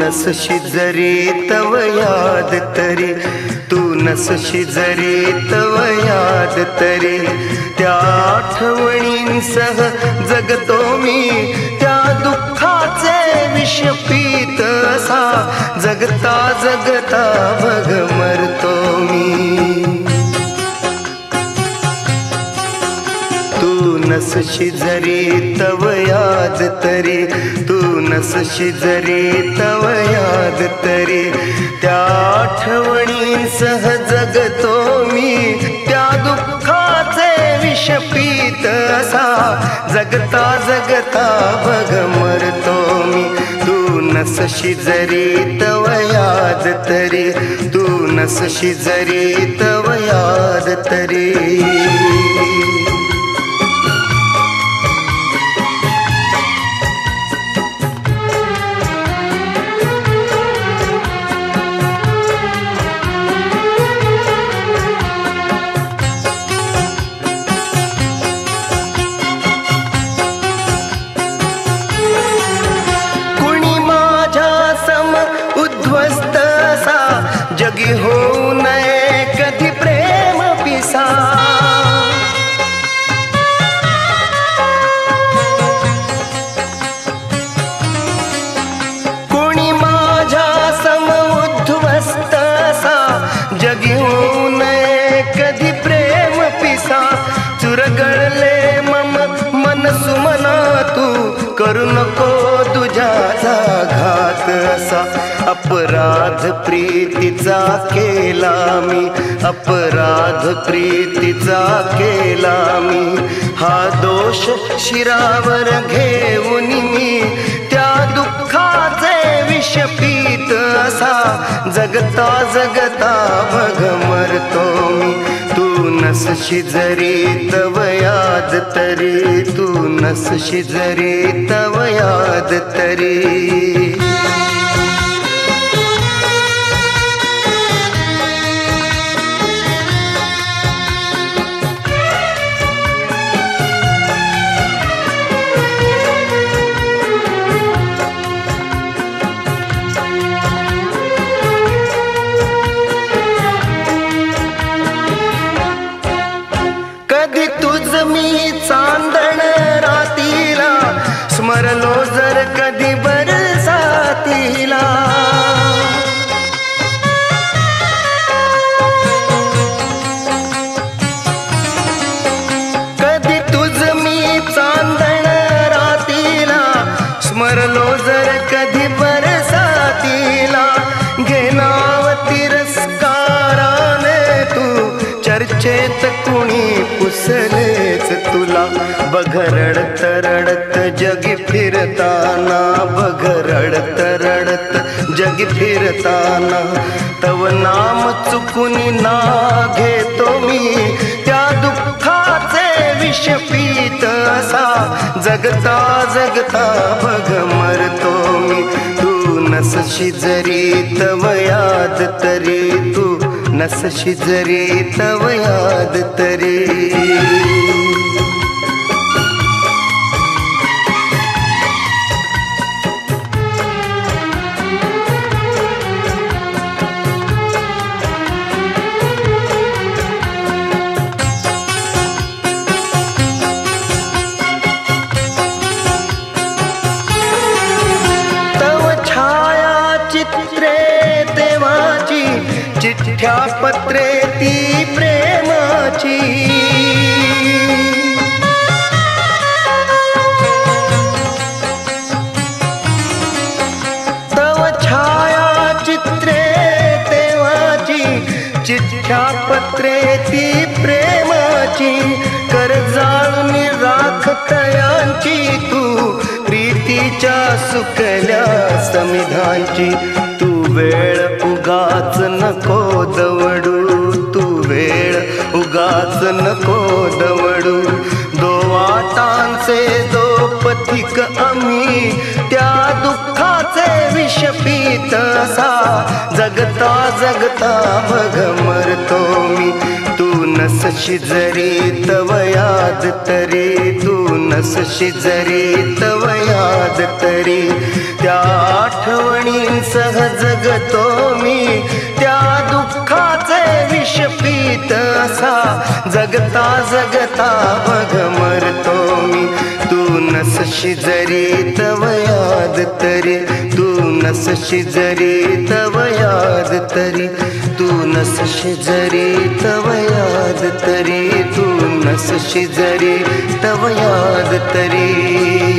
नसशी जरी तव याद तरी, तू नसशी जरी तव याद तरी, त्या आठवणींसह जगतो मी, त्या दुःखाचे विष पीत असा, जगता जगता बघ मरतो मी. तू नसशी जरी तव याद तरी, तू नसशी जरी तव याद तरी, त्या आठवणींसह जगतो मी, त्या दुःखाचे विष पीत असा, जगता जगता बघ मरतो मी. तू नसशी जरी तव याद तरी, तू नसशी जरी तव याद तरी. जगी होऊ नये कधी प्रेम पिसा, कोणी माझ्या सम उद्ध्वस्त असा, जगी होऊ नये कधी प्रेम पिसा. चुरगळले मम मन सुमना, तू करू नको तुझ्याचा घात असा. अपराध प्रीतीचा केला मी, अपराध प्रीतीचा केला मी, हा दोष शिरावर घेऊन मी, त्या दुःखाचे विष पीत असा, जगता जगता बघ मरतो मी. तू नसशी जरी तव याद तरी, तू नसशी जरी तव याद तरी. कधी तुझ मी चांदण रातीला, स्मरलो जर कधी बरसातीला. कधी तुझ मी चांदण रातीला, स्मरलो जर कधी बरसातीला. घेनाव तिरस्काराने तू चर्चेत कुणी पुसलेच तुला. बघ रडत रडत जगी फिरताना, बघ रडत रडत जगी फिरताना, तव नाम चुकून ना घेतो मी, त्या दुःखाचे विष पीत असा, जगता जगता बघ मरतो मी. तू नसशी जरी तव याद तरी, तू नसशी जरी तव याद तरी. तव छाया चित्रे देवाची, चिठ्ठ्या पत्रे ती प्रेमाची. तव छाया चित्रे देवाची, चिठ्ठ्या पत्रे ती प्रेमाची. कर जाळून राख तयांची, तू प्रीतीच्या सुकल्या समिधांची. तू वेळ उगाच नको दवडू, तू वेळ उगाच नको दवडू. दो वाटांचे दो पथिक आम्ही, त्या दुःखाचे विष पीत असा, जगता जगता बघ मरतो मी. तू नस नसशी जरी तव याद तरी, तू नसशी जरी तव याद तरी, त्या आठवणींसह जगतो मी, त्या दुःखाचे विष पीत असा, जगता जगता बघ मरतो मी. तू नसशी जरी तव याद तरी, तू नसशी जरी तव याद तरी, तू नसशी जरी तव याद तरी, तू नसशी जरी तव याद तरी.